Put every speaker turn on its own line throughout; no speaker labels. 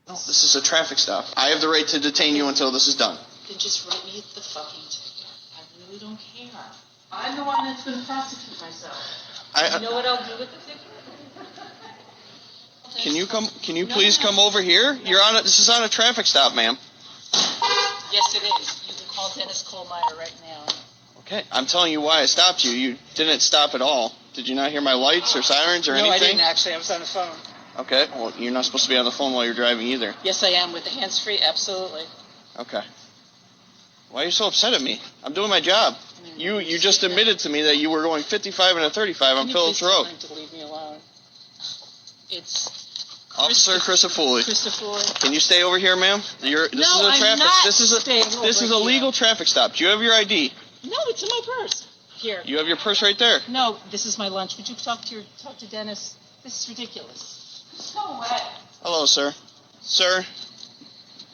This is a traffic stop. I have the right to detain you until this is done.
Then just write me the fucking ticket. I really don't care. I'm the one that's going to prosecute myself. You know what I'll do with the ticket?
Can you please come over here? This is on a traffic stop, ma'am.
Yes, it is. You can call Dennis Kohlmeyer right now.
Okay, I'm telling you why I stopped you. You didn't stop at all. Did you not hear my lights or sirens or anything?
No, I didn't actually. I was on the phone.
Okay, well, you're not supposed to be on the phone while you're driving either.
Yes, I am with the hands-free, absolutely.
Okay. Why are you so upset at me? I'm doing my job. You just admitted to me that you were going 55 and a 35 on Phillips Road.
Can you please tell him to leave me alone? It's...
Officer Christopher. Can you stay over here, ma'am? This is a legal traffic stop. Do you have your ID?
No, it's in my purse. Here.
You have your purse right there.
No, this is my lunch. Would you talk to Dennis? This is ridiculous. Go away.
Hello, sir. Sir,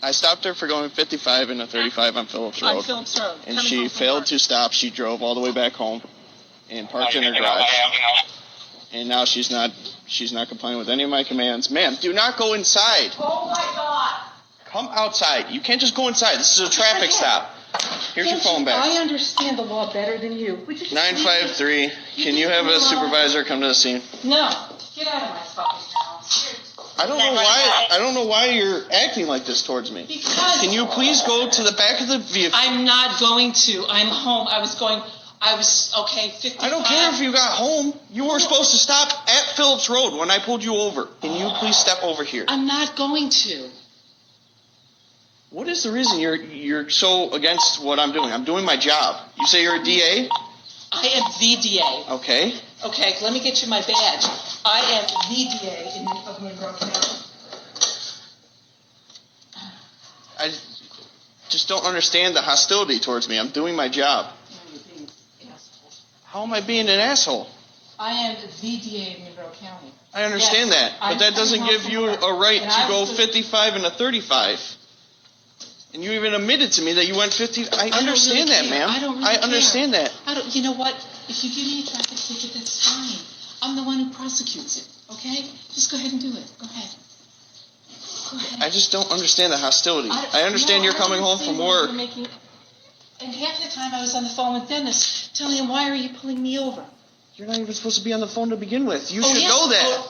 I stopped her for going 55 and a 35 on Phillips Road.
On Phillips Road.
And she failed to stop. She drove all the way back home and parked in her garage. And now she's not complying with any of my commands. Ma'am, do not go inside.
Oh my God.
Come outside. You can't just go inside. This is a traffic stop. Here's your phone back.
I understand the law better than you.
953. Can you have a supervisor come to the scene?
No. Get out of my fucking house.
I don't know why you're acting like this towards me.
Because
can you please go to the back of the vehicle?
I'm not going to. I'm home. I was 55.
I don't care if you got home. You were supposed to stop at Phillips Road when I pulled you over. Can you please step over here?
I'm not going to.
What is the reason you're so against what I'm doing? I'm doing my job. You say you're a DA?
I am the DA.
Okay.
Okay, let me get you my badge. I am the DA of Monroe County.
I just don't understand the hostility towards me. I'm doing my job.
You're being an asshole.
How am I being an asshole?
I am the DA of Monroe County.
I understand that, but that doesn't give you a right to go 55 and a 35. And you even admitted to me that you went 50. I understand that, ma'am. I understand that.
You know what? If you give me a traffic ticket, that's fine. I'm the one who prosecutes it, okay? Just go ahead and do it. Go ahead.
I just don't understand the hostility. I understand you're coming home from work.
And half the time I was on the phone with Dennis telling him, why are you pulling me over?
You're not even supposed to be on the phone to begin with. You should know that.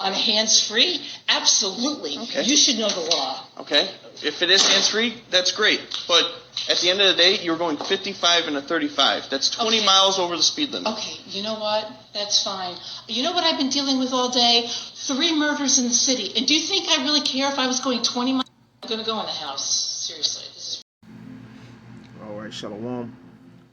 On hands-free? Absolutely.
Okay.
You should know the law.
Okay. If it is hands-free, that's great. But at the end of the day, you're going 55 and a 35. That's 20 miles over the speed limit.
Okay. You know what? That's fine. You know what I've been dealing with all day? 3 murders in the city. And do you think I really care if I was going 20 miles? I'm going to go in the house. Seriously.
All right. Shalom.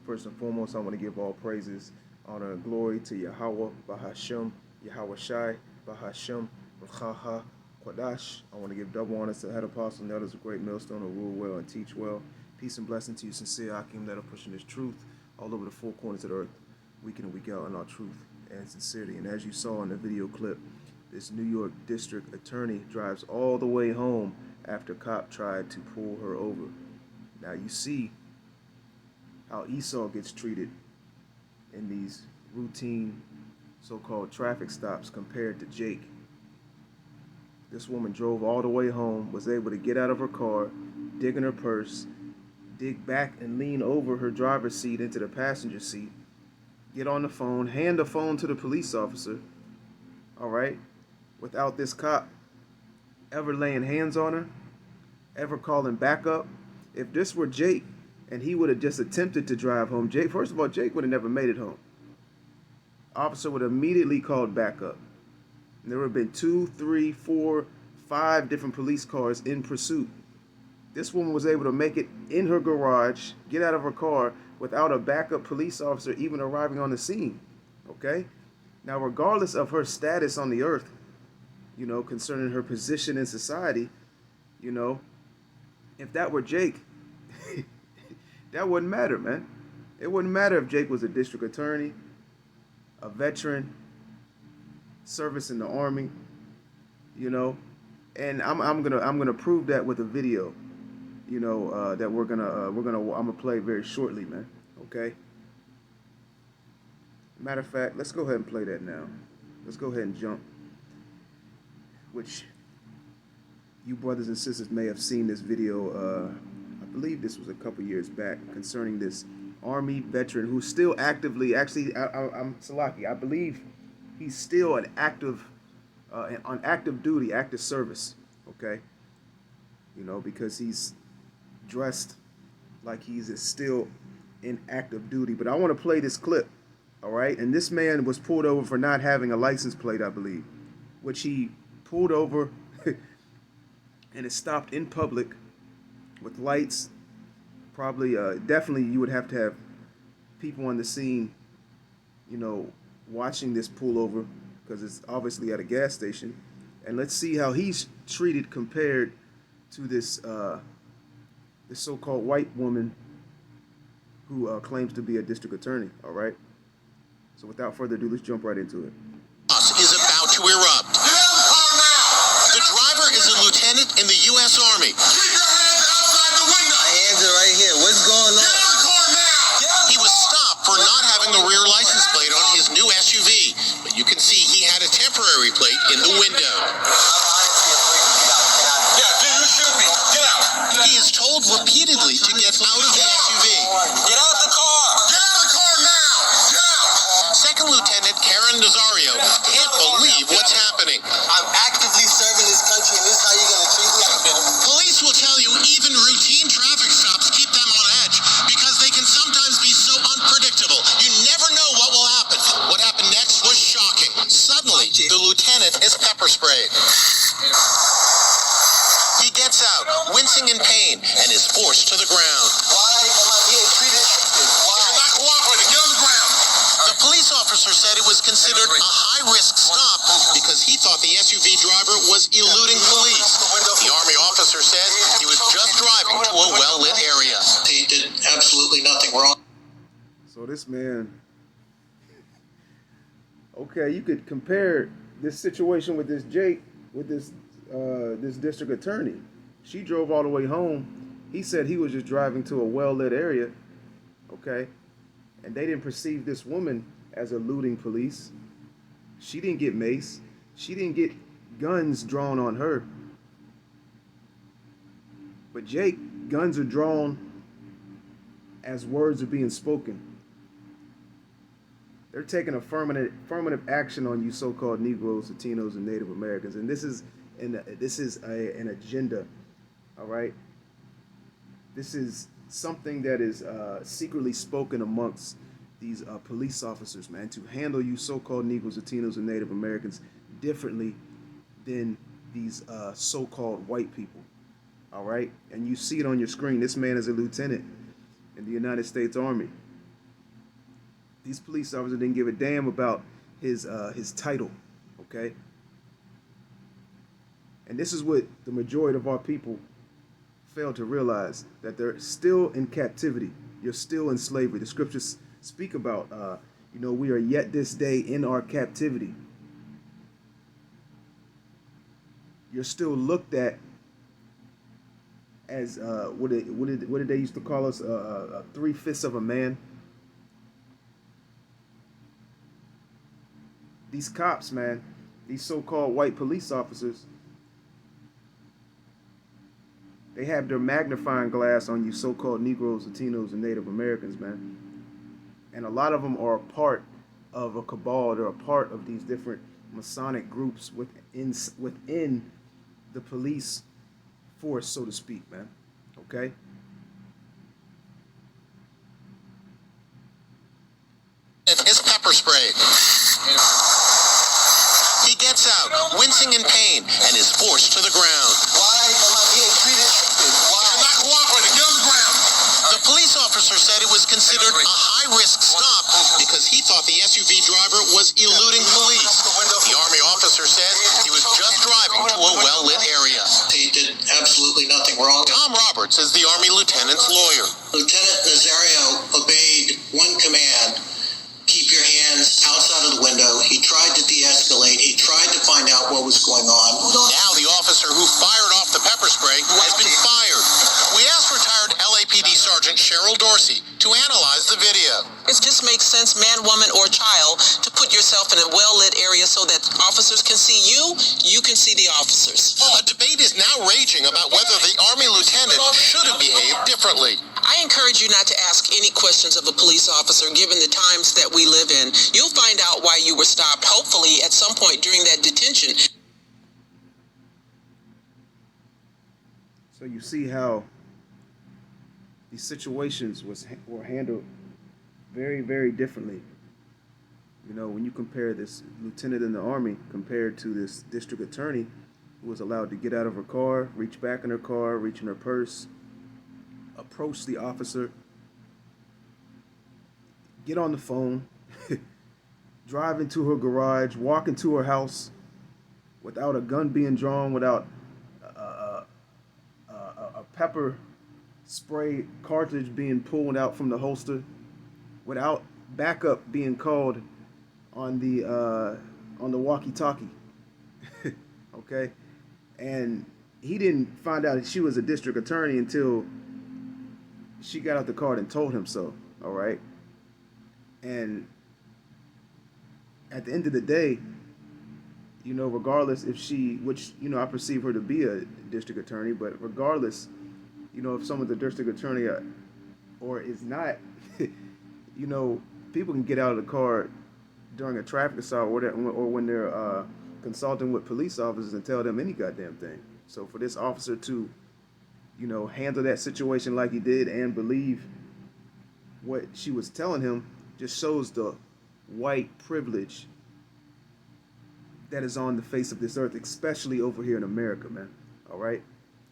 First and foremost, I want to give all praises, honor, and glory to Yahweh, Bahashem, Yahweh Shai, Bahashem, Bachaha, Quadash. I want to give double honors to the head apostle and the elders of Great Millstone who rule well and teach well. Peace and blessing to you, sincere Akim, that are pushing this truth all over the 4 corners of the earth, week in and week out in our truth and sincerity. And as you saw in the video clip, this New York district attorney drives all the way home after a cop tried to pull her over. Now you see how Esau gets treated in these routine so-called traffic stops compared to Jake. This woman drove all the way home, was able to get out of her car, dig in her purse, dig back and lean over her driver's seat into the passenger seat, get on the phone, hand the phone to the police officer, all right, without this cop ever laying hands on her, ever calling backup. If this were Jake and he would have just attempted to drive home, first of all, Jake would have never made it home. Officer would have immediately called backup. And there would have been 2, 3, 4, 5 different police cars in pursuit. This woman was able to make it in her garage, get out of her car without a backup police officer even arriving on the scene. Okay? Now, regardless of her status on the earth, you know, concerning her position in society, you know, if that were Jake, that wouldn't matter, man. It wouldn't matter if Jake was a district attorney, a veteran, service in the army, you know, and I'm gonna prove that with a video, you know, that I'm gonna play very shortly, man. Okay. Matter of fact, let's go ahead and play that now. Let's go ahead and jump. Which you brothers and sisters may have seen this video, I believe this was a couple years back, concerning this Army veteran who's still actively, actually, I'm Salaki, I believe he's still an active, on active duty, active service, okay? You know, because he's dressed like he's still in active duty. But I want to play this clip, all right? And this man was pulled over for not having a license plate, I believe, which he pulled over and is stopped in public with lights. Probably, definitely you would have to have people on the scene, you know, watching this pullover, because it's obviously at a gas station. And let's see how he's treated compared to this this so-called white woman who claims to be a district attorney, all right? So without further ado, let's jump right into it.
Is about to erupt. The driver is a lieutenant in the U.S. Army.
Keep your hands outside the window.
My hands are right here. What's going on?
Get out of the car now.
He was stopped for not having the rear license plate on his new SUV, but you can see he had a temporary plate in the window.
Yeah, dude, you shoot me. Get out.
He is told repeatedly to get out of the SUV.
Get out of the car. Get out of the car now. Get out.
Second Lieutenant Karen Nazario can't believe what's happening.
I'm actively serving this country, and this is how you're going to treat me?
Police will tell you even routine traffic stops keep them on edge because they can sometimes be so unpredictable. You never know what will happen. What happened next was shocking. Suddenly, the lieutenant is pepper sprayed. He gets out, wincing in pain, and is forced to the ground.
Why am I being treated like this? Why?
You're not cooperating. Get on the ground.
The police officer said it was considered a high-risk stop because he thought the SUV driver was eluding police. The Army officer said he was just driving to a well-lit area.
He did absolutely nothing wrong.
So this man, okay, you could compare this situation with this Jake, with this this district attorney. She drove all the way home. He said he was just driving to a well-lit area, okay? And they didn't perceive this woman as eluding police. She didn't get mace. She didn't get guns drawn on her. But Jake, guns are drawn as words are being spoken. They're taking affirmative action on you so-called Negroes, Latinos, and Native Americans. And this is an agenda, all right? This is something that is secretly spoken amongst these police officers, man, to handle you so-called Negroes, Latinos, and Native Americans differently than these so-called white people, all right? And you see it on your screen. This man is a lieutenant in the United States Army. These police officers didn't give a damn about his title, okay? And this is what the majority of our people fail to realize, that they're still in captivity. You're still in slavery. The scriptures speak about, you know, we are yet this day in our captivity. You're still looked at as, what did they used to call us, 3/5 of a man. These cops, man, these so-called white police officers, they have their magnifying glass on you so-called Negroes, Latinos, and Native Americans, man. And a lot of them are a part of a cabal. They're a part of these different Masonic groups within the police force, so to speak, man. Okay?
Is pepper sprayed. He gets out, wincing in pain, and is forced to the ground.
Why am I being treated like this? Why?
You're not cooperating. Get on the ground.
The police officer said it was considered a high-risk stop because he thought the SUV driver was eluding police. The Army officer said he was just driving to a well-lit area.
He did absolutely nothing wrong.
Tom Roberts is the Army lieutenant's lawyer.
Lieutenant Nazario obeyed one command: keep your hands outside of the window. He tried to de-escalate. He tried to find out what was going on.
Now the officer who fired off the pepper spray has been fired. We asked retired LAPD Sergeant Cheryl Dorsey to analyze the video. It just makes sense, man, woman, or child, to put yourself in a well-lit area so that officers can see you, you can see the officers.
A debate is now raging about whether the Army lieutenant should have behaved differently.
I encourage you not to ask any questions of a police officer given the times that we live in. You'll find out why you were stopped, hopefully, at some point during that detention.
So you see how these situations were handled very, very differently. You know, when you compare this lieutenant in the Army compared to this district attorney who was allowed to get out of her car, reach back in her car, reach in her purse, approach the officer, get on the phone, drive into her garage, walk into her house without a gun being drawn, without a pepper spray cartridge being pulled out from the holster, without backup being called on the walkie-talkie. Okay, and he didn't find out that she was a district attorney until she got out the car and told him so. All right, and at the end of the day, you know, regardless if she, which, you know, I perceive her to be a district attorney, but regardless, you know, if someone's a district attorney or is not, you know, people can get out of the car during a traffic stop or when they're consulting with police officers and tell them any goddamn thing. So for this officer to, you know, handle that situation like he did and believe what she was telling him just shows the white privilege that is on the face of this earth, especially over here in America, man. All right?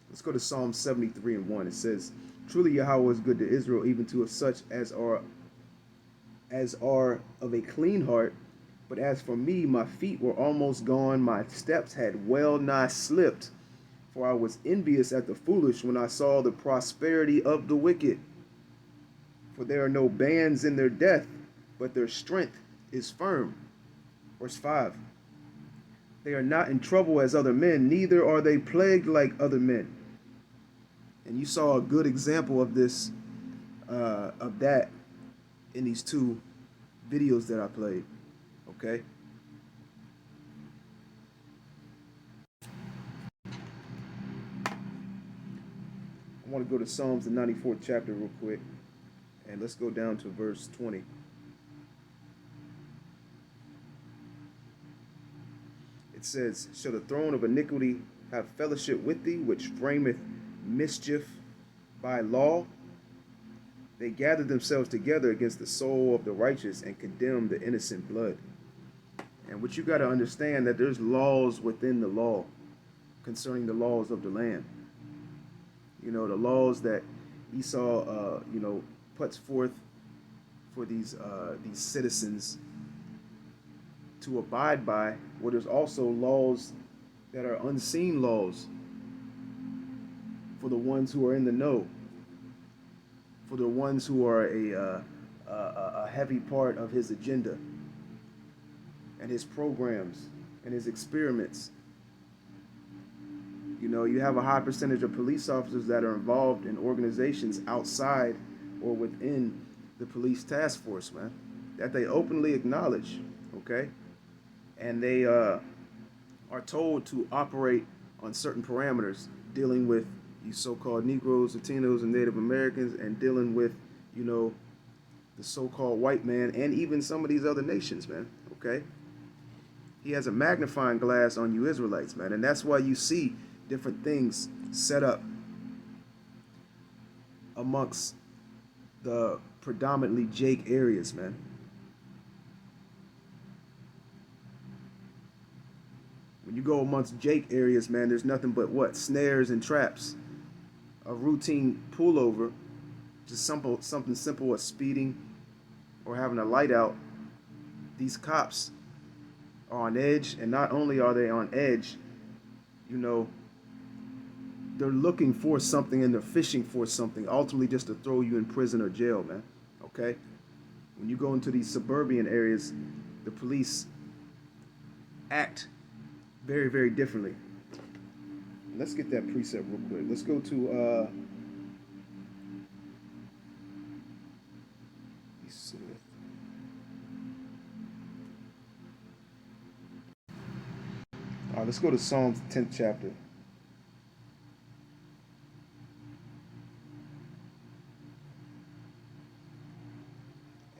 Let's go to Psalm 73:1. It says, "Truly Yahweh is good to Israel, even to such as are of a clean heart. But as for me, my feet were almost gone, my steps had well nigh slipped. For I was envious at the foolish when I saw the prosperity of the wicked. For there are no bands in their death, but their strength is firm." Verse 5. "They are not in trouble as other men, neither are they plagued like other men." And you saw a good example of this, of that, in these two videos that I played. Okay. I want to go to Psalms, the 94th chapter, real quick, and let's go down to verse 20. It says, "Shall the throne of iniquity have fellowship with thee, which frameth mischief by law? They gather themselves together against the soul of the righteous and condemn the innocent blood." And what you got to understand, that there's laws within the law concerning the laws of the land. You know, the laws that Esau, you know, puts forth for these citizens to abide by. Well, there's also laws that are unseen laws for the ones who are in the know, for the ones who are a heavy part of his agenda and his programs and his experiments. You know, you have a high percentage of police officers that are involved in organizations outside or within the police task force, man, that they openly acknowledge, okay? And they are told to operate on certain parameters, dealing with these so-called Negroes, Latinos, and Native Americans, and dealing with, you know, the so-called white man and even some of these other nations, man, okay? He has a magnifying glass on you Israelites, man, and that's why you see different things set up amongst the predominantly Jake areas, man. When you go amongst Jake areas, man, there's nothing but what? Snares and traps. A routine pullover, just something simple as speeding or having a light out. These cops are on edge, and not only are they on edge, you know, they're looking for something and they're fishing for something, ultimately just to throw you in prison or jail, man, okay? When you go into these suburban areas, the police act very, very differently. Let's get that precept real quick. Let's go to sitteth. All right, let's go to Psalms 10th chapter.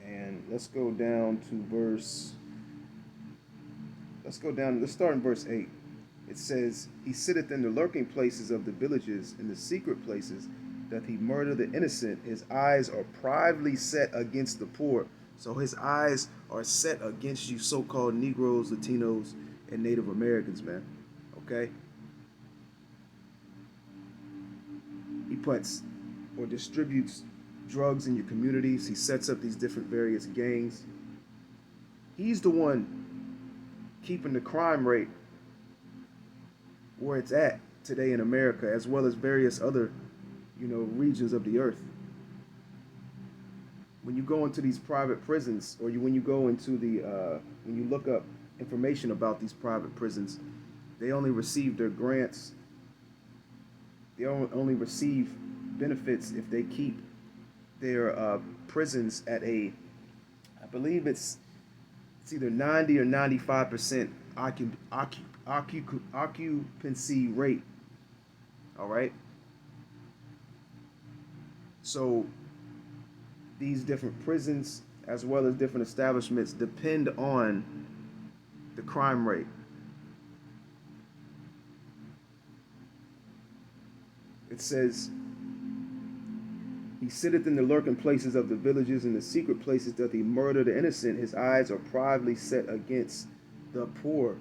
And let's go down to let's start in verse 8. It says, He sitteth in the lurking places of the villages, in the secret places doth he murder the innocent. His eyes are privily set against the poor. So his eyes are set against you so-called Negroes, Latinos, and Native Americans, man. Okay? He puts or distributes drugs in your communities. He sets up these different various gangs. He's the one keeping the crime rate where it's at today in America, as well as various other, regions of the earth. When you go into these private prisons, or when you go into when you look up information about these private prisons, they only receive their grants. They only receive benefits if they keep their prisons at I believe it's either 90 or 95% occupancy rate. All right. So these different prisons, as well as different establishments, depend on the crime rate. It says, He sitteth in the lurking places of the villages, in the secret places doth he murder the innocent. His eyes are privily set against the poor.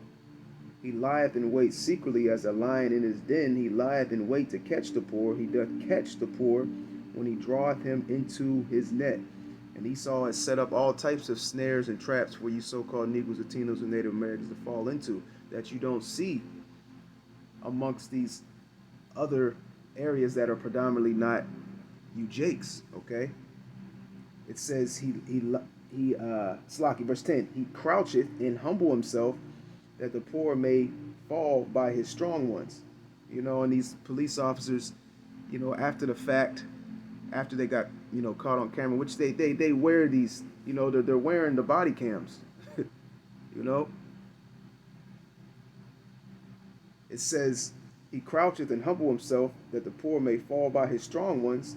He lieth in wait secretly as a lion in his den. He lieth in wait to catch the poor. He doth catch the poor when he draweth him into his net. And Esau has set up all types of snares and traps for you so-called Negroes, Latinos, and Native Americans to fall into that you don't see amongst these other areas that are predominantly not you Jakes, okay? It says Slaki, verse 10, he croucheth and humble himself that the poor may fall by his strong ones. And these police officers, after the fact, after they got, caught on camera, which they wear these, they're wearing the body cams, It says, he croucheth and humble himself that the poor may fall by his strong ones.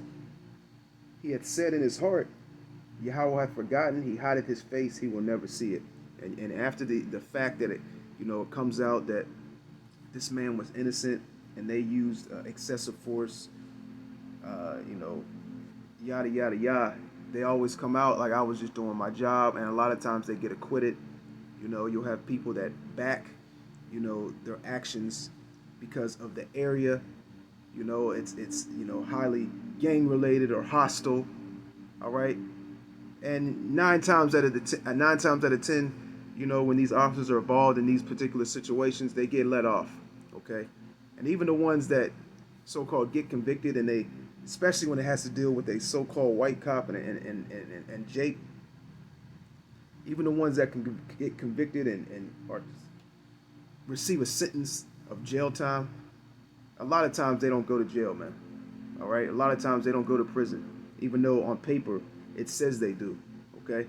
He had said in his heart, Yahweh hath forgotten, he hideth his face, he will never see it. And after the fact that it comes out that this man was innocent and they used excessive force, yada, yada, yada, they always come out like I was just doing my job, and a lot of times they get acquitted. You'll have people that back, their actions because of the area. It's highly gang related or hostile. All right, and nine times out of 10, when these officers are involved in these particular situations, they get let off. Okay, and even the ones that so-called get convicted, and they, especially when it has to deal with a so-called white cop and Jake, even the ones that can get convicted and or receive a sentence of jail time, a lot of times they don't go to jail, man. All right, a lot of times they don't go to prison, even though on paper it says they do. Okay.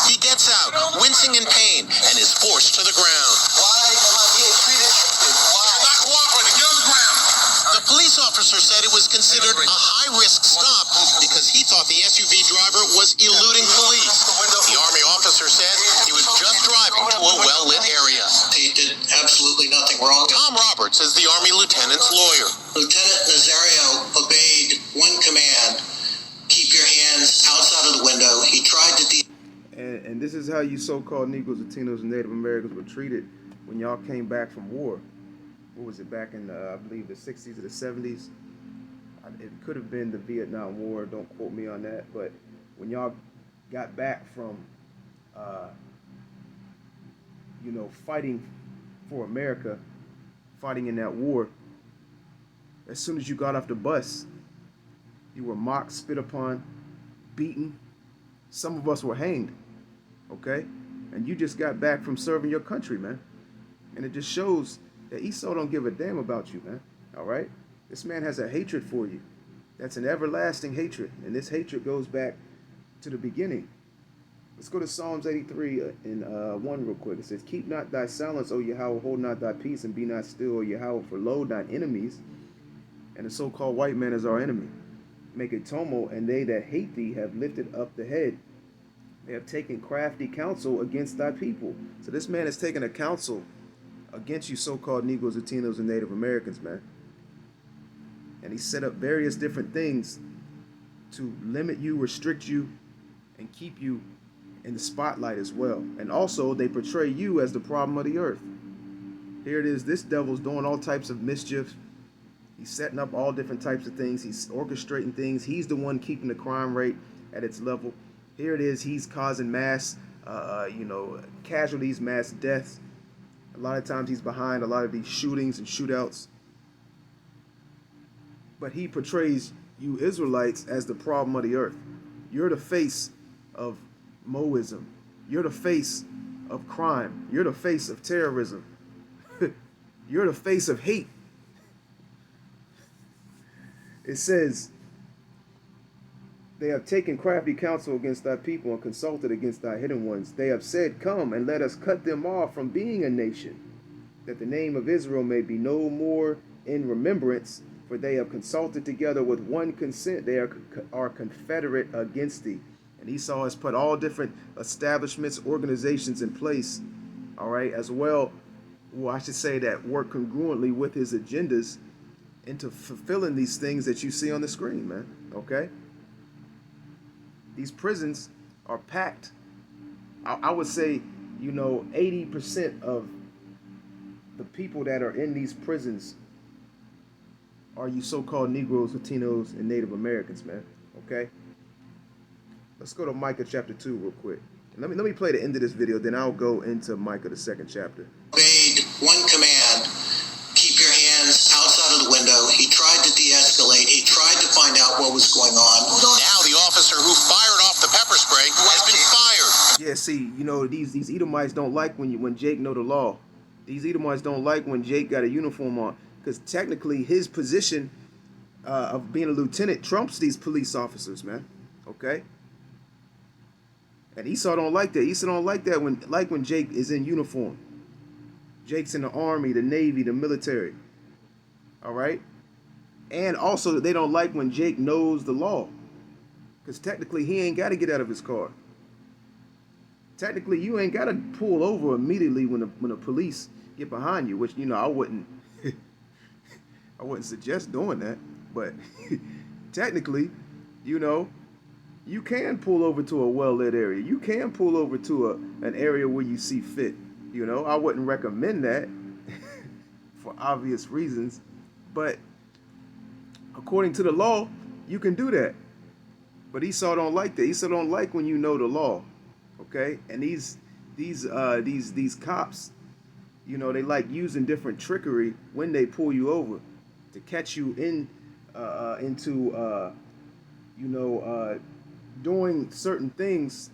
He gets out, wincing in pain, and is forced to the ground.
Why am I being treated? Why? You're not cooperating. Get on the ground.
The police officer said it was considered a high-risk stop because he thought the SUV driver was eluding police. The Army officer said he was just driving to a well-lit area.
He did absolutely nothing wrong.
Tom Roberts is the Army lieutenant's lawyer.
Lieutenant Nazario obeyed one command: keep your hands outside of the window. He tried to
And this is how you so-called Negroes, Latinos, and Native Americans were treated when y'all came back from war. What was it, back in, I believe, the 60s or the 70s? It could have been the Vietnam War. Don't quote me on that. But when y'all got back from, fighting for America, fighting in that war, as soon as you got off the bus, you were mocked, spit upon, beaten. Some of us were hanged. Okay? And you just got back from serving your country, man. And it just shows that Esau don't give a damn about you, man. All right? This man has a hatred for you. That's an everlasting hatred. And this hatred goes back to the beginning. Let's go to Psalms 83 and 1 real quick. It says, keep not thy silence, O Yahweh, hold not thy peace, and be not still, O Yahweh, for lo, thine enemies, and the so-called white man is our enemy, make a tumult, and they that hate thee have lifted up the head. They have taken crafty counsel against thy people. So this man has taken a counsel against you so-called Negroes, Latinos, and Native Americans, man. And he set up various different things to limit you, restrict you, and keep you in the spotlight as well. And also, they portray you as the problem of the earth. Here it is. This devil's doing all types of mischief. He's setting up all different types of things. He's orchestrating things. He's the one keeping the crime rate at its level. Here it is. He's causing mass, casualties, mass deaths. A lot of times he's behind a lot of these shootings and shootouts. But he portrays you Israelites as the problem of the earth. You're the face of Moism. You're the face of crime. You're the face of terrorism. You're the face of hate. It says, they have taken crafty counsel against thy people and consulted against thy hidden ones. They have said, come and let us cut them off from being a nation, that the name of Israel may be no more in remembrance, for they have consulted together with one consent. They are confederate against thee. And Esau has put all different establishments, organizations in place, all right, as well, I should say that work congruently with his agendas into fulfilling these things that you see on the screen, man, okay? These prisons are packed. I would say, 80% of the people that are in these prisons are you so-called Negroes, Latinos, and Native Americans, man, okay? Let's go to Micah chapter 2 real quick. Let me play the end of this video, then I'll go into Micah, the 2nd chapter.
Obeyed one command, keep your hands outside of the window. He tried to de-escalate. He tried to find out what was going on.
Now the officer who fired off the pepper spray has been fired.
Yeah, see, these Edomites don't like when Jake know the law. These Edomites don't like when Jake got a uniform on, because technically his position of being a lieutenant trumps these police officers, man. Okay. And Esau don't like that. Esau don't like that when Jake is in uniform. Jake's in the army, the navy, the military. All right? And also they don't like when Jake knows the law. Because technically he ain't got to get out of his car. Technically you ain't got to pull over immediately when the police get behind you, which I wouldn't I wouldn't suggest doing that, but technically, you can pull over to a well-lit area. You can pull over to an area where you see fit. I wouldn't recommend that for obvious reasons, but according to the law, you can do that. But Esau don't like that. Esau don't like when you know the law, okay? And these cops, they like using different trickery when they pull you over to catch you into doing certain things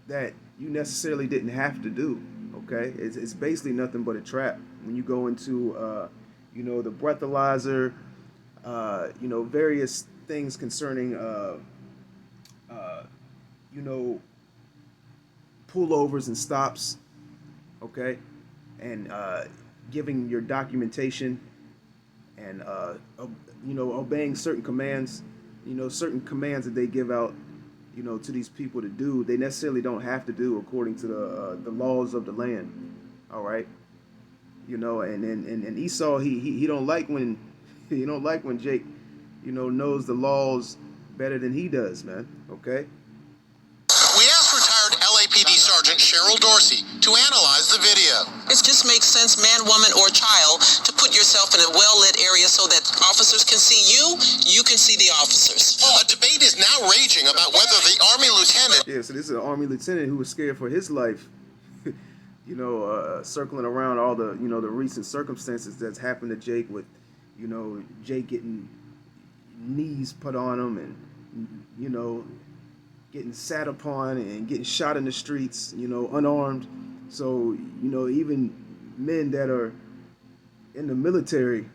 that you necessarily didn't have to do, okay? It's basically nothing but a trap. When you go into, the breathalyzer, various things concerning, pullovers and stops, okay? And giving your documentation and, obeying certain commands, certain commands that they give out, to these people to do, they necessarily don't have to do according to the laws of the land. All right. And Esau, he don't like when Jake, knows the laws better than he does, man. Okay.
We asked retired LAPD Sergeant Cheryl Dorsey to analyze the video.
It just makes sense, man, woman, or child, to put yourself in a well-lit area so that officers can see you, you can see the officers.
A debate is now raging about whether the Army lieutenant...
Yeah, so this is an Army lieutenant who was scared for his life, circling around all the, the recent circumstances that's happened to Jake with, Jake getting knees put on him and, getting sat upon and getting shot in the streets, unarmed. So, even men that are in the military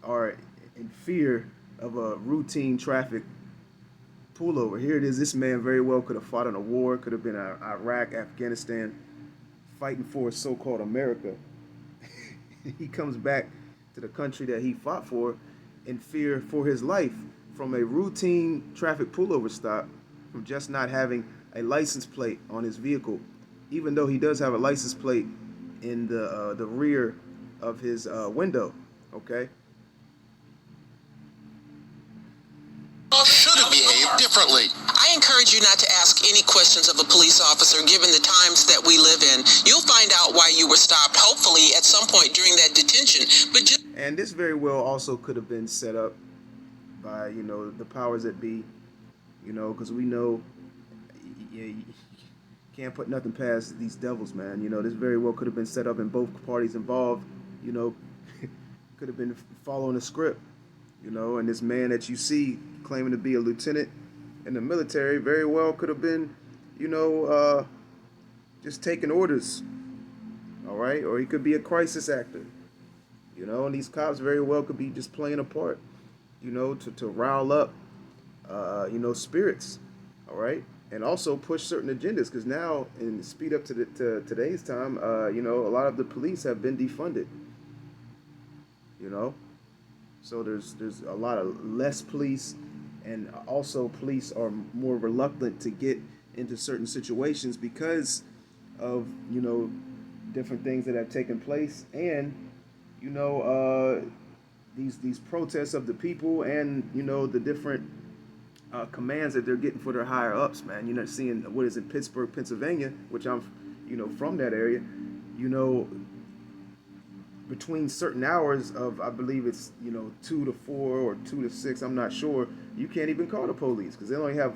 are in fear of a routine traffic pullover. Here it is. This man very well could have fought in a war, could have been in Iraq, Afghanistan, fighting for so-called America. He comes back to the country that he fought for in fear for his life from a routine traffic pullover stop, from just not having a license plate on his vehicle, even though he does have a license plate in the rear of his window. Okay.
Should have behaved differently.
I encourage you not to ask any questions of a police officer given the times that we live in. You'll find out why you were stopped, hopefully at some point during that detention. But just
And this very well also could have been set up by, you know, the powers that be, you know, because we know you can't put nothing past these devils, man. You know, this very well could have been set up and both parties involved, you know, could have been following a script, you know, and this man that you see claiming to be a lieutenant in the military very well could have been, you know, just taking orders, all right? Or he could be a crisis actor, you know, and these cops very well could be just playing a part, you know, to rile up, you know, spirits, all right? And also push certain agendas, because now, in speed up to today's time, you know, a lot of the police have been defunded, you know? So there's a lot of less police, and also police are more reluctant to get into certain situations because of, you know, different things that have taken place, and, you know, these protests of the people, and, you know, the different commands that they're getting for their higher ups, man. You're not seeing what is in Pittsburgh, Pennsylvania, which I'm, you know, from that area, you know, between certain hours of, I believe it's, you know, 2 to 4 or 2 to 6, I'm not sure, you can't even call the police because they only have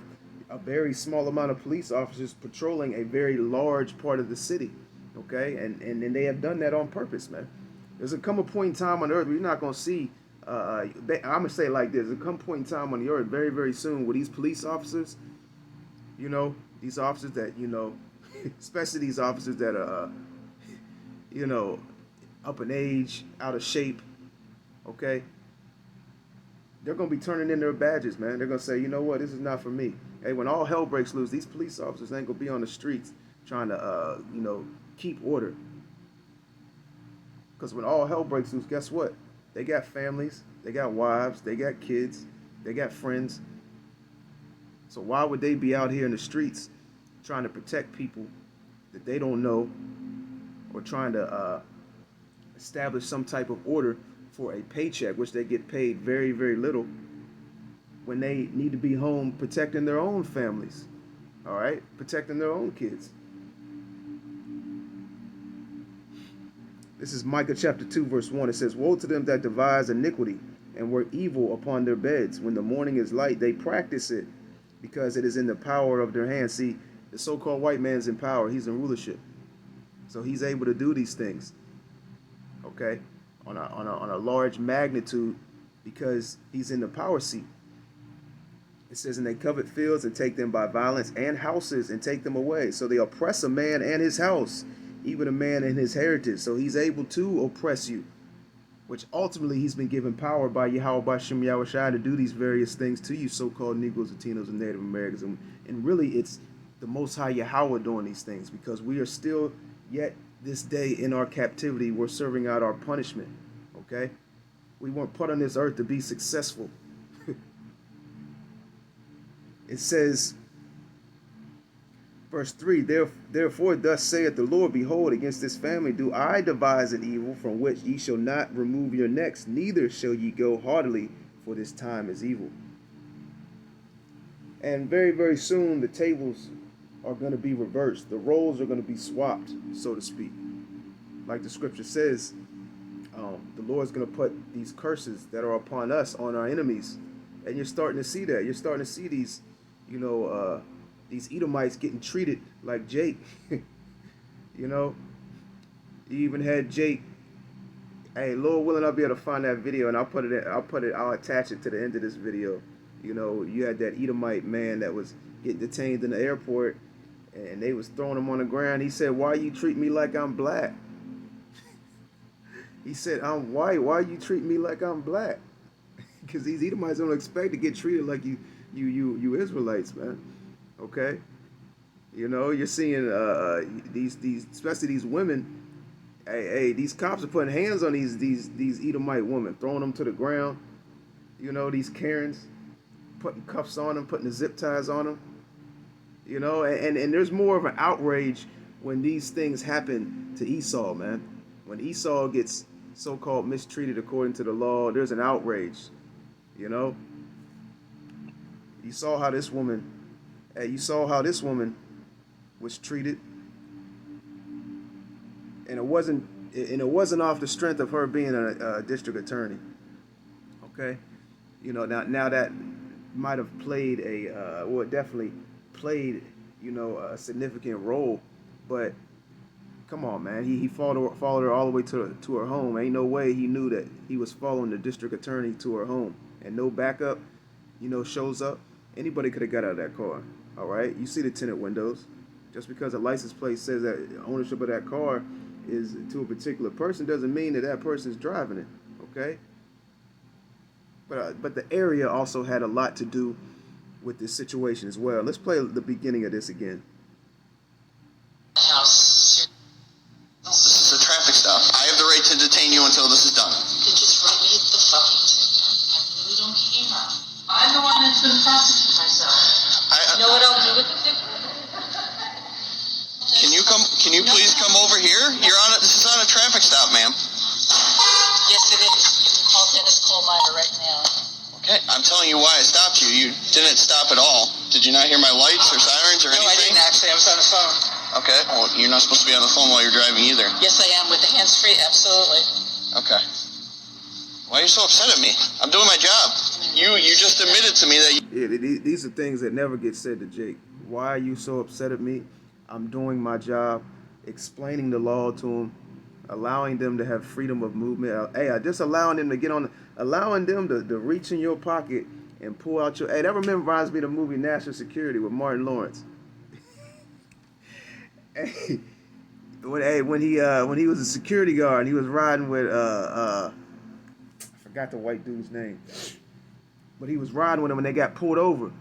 a very small amount of police officers patrolling a very large part of the city, okay? And they have done that on purpose, man. There's a come a point in time on earth where you're not going to see, I'm going to say it like this, there's a come point in time on the earth very, very soon where these police officers, you know, these officers that, you know, especially these officers that are, you know, up in age, out of shape, okay? They're going to be turning in their badges, man. They're going to say, you know what, this is not for me. Hey, when all hell breaks loose, these police officers ain't going to be on the streets trying to, you know, keep order. Because when all hell breaks loose, guess what? They got families, they got wives, they got kids, they got friends. So why would they be out here in the streets trying to protect people that they don't know, or trying to establish some type of order for a paycheck, which they get paid very, very little, when they need to be home protecting their own families, all right? Protecting their own kids. This is Micah chapter 2, verse 1. It says, "Woe to them that devise iniquity and work evil upon their beds. When the morning is light, they practice it, because it is in the power of their hands." See, the so-called white man's in power. He's in rulership. So he's able to do these things, okay, on a large magnitude, because he's in the power seat. It says, "And they covet fields and take them by violence, and houses and take them away." So they oppress a man and his house, even a man and his heritage. So he's able to oppress you, which ultimately he's been given power by Yahweh Bashem Yahushua to do these various things to you, so-called Negroes, Latinos, and Native Americans. And really, it's the Most High Yahweh doing these things, because we are still yet this day in our captivity. We're serving out our punishment, okay? We weren't put on this earth to be successful. It says, verse 3, "Therefore thus saith the Lord, Behold, against this family do I devise an evil, from which ye shall not remove your necks, neither shall ye go heartily, for this time is evil." And very, very soon the tables are going to be reversed. The roles are going to be swapped, so to speak. Like the scripture says, the Lord's going to put these curses that are upon us on our enemies. And you're starting to see that. You're starting to see these, you know, these Edomites getting treated like Jake. You know, you even had Jake. Hey, Lord willing, I'll be able to find that video, and I'll attach it to the end of this video. You know, you had that Edomite man that was getting detained in the airport, and they was throwing him on the ground. He said, "Why you treat me like I'm black?" He said, "I'm white. Why you treat me like I'm black?" Because these Edomites don't expect to get treated like you Israelites, man. Okay, you know, you're seeing these especially these women. Hey, these cops are putting hands on these Edomite women, throwing them to the ground. You know, these Karens, putting cuffs on them, putting the zip ties on them. You know, and there's more of an outrage when these things happen to Esau, man. When Esau gets so-called mistreated according to the law, there's an outrage. You know, you saw how this woman was treated, and it wasn't off the strength of her being a district attorney. Okay, you know, now that might have played it definitely played, you know, a significant role, but come on, man, he followed her all the way to her home. Ain't no way he knew that he was following the district attorney to her home, and no backup, you know, shows up. Anybody could have got out of that car. All right, you see the tinted windows. Just because a license plate says that ownership of that car is to a particular person doesn't mean that person is driving it. Okay, but the area also had a lot to do with this situation as well. Let's play the beginning of this again.
House.
This is a traffic stop. I have the right to detain you until this is done.
Then just write me the fucking ticket. I really don't care. I'm the one that's going to prosecute myself. You know what I'll do with the ticket?
Can you please come over here? This is on a traffic stop, ma'am.
Yes, it is. You can call Dennis Coal Miner right now.
Okay, I'm telling you why I stopped you. You didn't stop at all. Did you not hear my lights or sirens or anything?
No, I didn't actually. I was on the phone.
Okay, well, you're not supposed to be on the phone while you're driving either.
Yes, I am, with the hands-free, absolutely.
Okay. Why are you so upset at me? I'm doing my job. You just admitted to me that
these are things that never get said to Jake. Why are you so upset at me? I'm doing my job, explaining the law to them, allowing them to have freedom of movement. Just allowing them to get on, allowing them to reach in your pocket and pull out your. Hey, that reminds me of the movie National Security with Martin Lawrence. When he was a security guard and he was riding with I forgot the white dude's name, but he was riding with him and they got pulled over.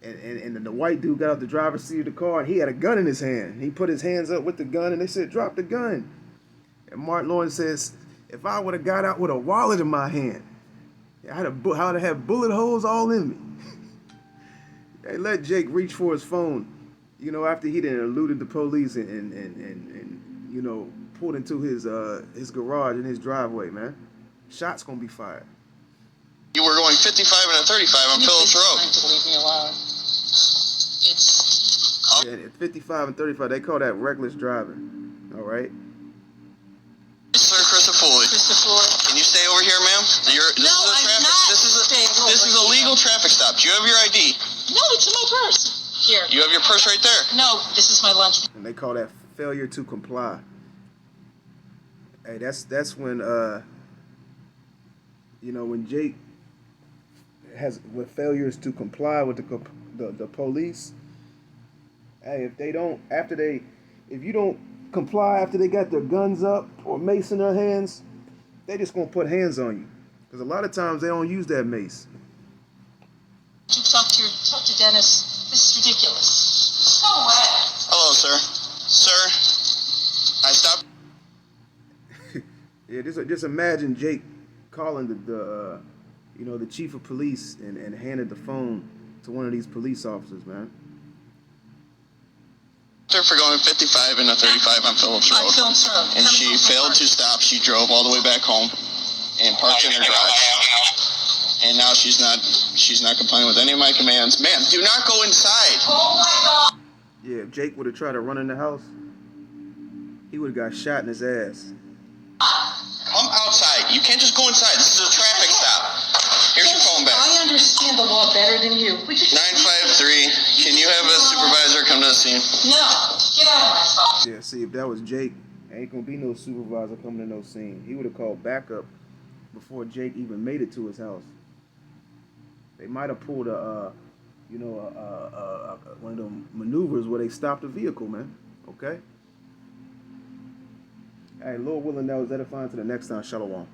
And then the white dude got out the driver's seat of the car and he had a gun in his hand. He put his hands up with the gun and they said, "Drop the gun." And Martin Lawrence says, "If I would have got out with a wallet in my hand, I'd have had bullet holes all in me." They let Jake reach for his phone, you know, after he done eluded the police and you know, pulled into his garage in his driveway, man. Shots gonna be fired.
you were going 55 and a 35 on Phillips Road.
To leave me alone.
Yeah, at 55 and 35, they call that reckless driving. All right.
Sir Christopher, can you stay over here, ma'am? This is a legal traffic stop. Do you have your ID?
No, it's in my purse. Here.
You have your purse right there.
No, this is my lunch.
And they call that failure to comply. Hey, that's when you know, when Jake with failures to comply with the police. Hey, if you don't comply after they got their guns up or mace in their hands, they just gonna put hands on you. Because a lot of times they don't use that mace.
You talk to Dennis. This is ridiculous. No way.
Hello, sir. Sir, I stopped.
Yeah, just imagine Jake calling the chief of police and handed the phone to one of these police officers, man.
For going 55 and a 35 on Phillips Road. And she failed to stop. She drove all the way back home and parked in her garage. And now she's not complying with any of my commands. Ma'am, do not go inside.
Oh my God.
Yeah, if Jake would have tried to run in the house, he would have got shot in his ass.
Come outside. You can't just go inside. This is a traffic stop. Here's your phone back.
I understand the law better than you.
953. Can you have a supervisor come to the scene?
No. Get out of my phone.
Yeah, see, if that was Jake, ain't gonna be no supervisor coming to no scene. He would have called backup before Jake even made it to his house. They might have pulled one of them maneuvers where they stopped the vehicle, man. Okay? Hey, Lord willing, that was edifying. To the next time. Shalom.